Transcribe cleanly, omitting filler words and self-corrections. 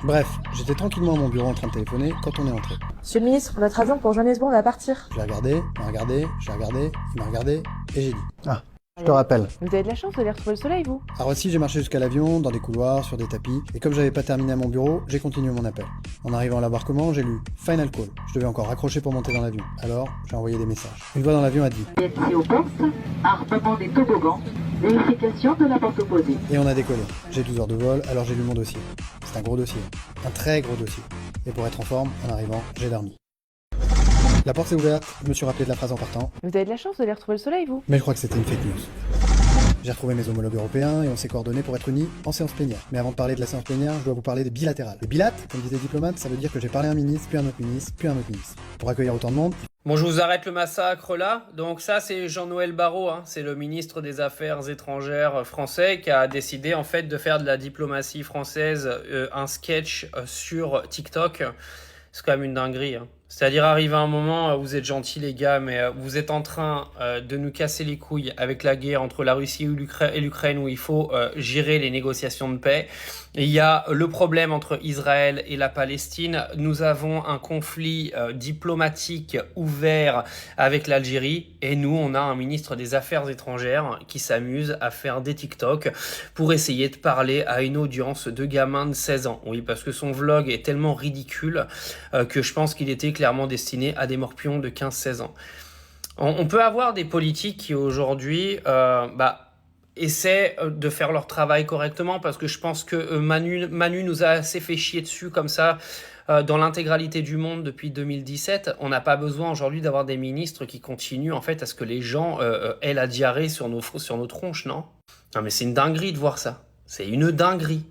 Bref, j'étais tranquillement à mon bureau en train de téléphoner quand on est entré. Monsieur le ministre, votre avion pour Johannesburg va partir. Je l'ai regardé, il m'a regardé, j'ai regardé, il m'a regardé, et j'ai dit « Ah, je te rappelle. Vous avez de la chance, vous allez retrouver le soleil, vous. » À Roissy, j'ai marché jusqu'à l'avion, dans des couloirs, sur des tapis, et comme j'avais pas terminé à mon bureau, j'ai continué mon appel. En arrivant à l'embarquement, j'ai lu « Final call ». Je devais encore raccrocher pour monter dans l'avion. Alors, j'ai envoyé des messages. Une voix dans l'avion a dit Accès au poste, armement des toboggans, vérification de la porte opposée. et on a décollé. J'ai 12 heures de vol, alors j'ai lu mon dossier. C'est un gros dossier. Un très gros dossier. Et pour être en forme, en arrivant, j'ai dormi. La porte s'est ouverte, je me suis rappelé de la phrase en partant, Vous avez de la chance, vous allez retrouver le soleil, vous. mais je crois que c'était une fake news. J'ai retrouvé mes homologues européens et on s'est coordonnés pour être unis en séance plénière. Mais avant de parler de la séance plénière, je dois vous parler des bilatérales. Les bilates, comme disent les diplomates, ça veut dire que j'ai parlé à un ministre, puis à un autre ministre, puis à un autre ministre. Pour accueillir autant de monde, Bon, je vous arrête le massacre là. Donc ça, c'est Jean-Noël Barrot, hein. C'est le ministre des Affaires étrangères français qui a décidé en fait de faire de la diplomatie française un sketch sur TikTok. C'est quand même une dinguerie, hein. C'est-à-dire arriver à un moment où vous êtes gentils les gars, mais vous êtes en train de nous casser les couilles avec la guerre entre la Russie et l'Ukraine où il faut gérer les négociations de paix. Et il y a le problème entre Israël et la Palestine. Nous avons un conflit diplomatique ouvert avec l'Algérie et nous, on a un ministre des Affaires étrangères qui s'amuse à faire des TikTok pour essayer de parler à une audience de gamins de 16 ans. Oui, parce que son vlog est tellement ridicule que je pense qu'il était clairement destiné à des morpions de 15-16 ans. On peut avoir des politiques qui aujourd'hui essaient de faire leur travail correctement parce que je pense que Manu nous a assez fait chier dessus comme ça dans l'intégralité du monde depuis 2017. On n'a pas besoin aujourd'hui d'avoir des ministres qui continuent en fait à ce que les gens aient la diarrhée sur nos tronches, non? Non mais c'est une dinguerie de voir ça. C'est une dinguerie.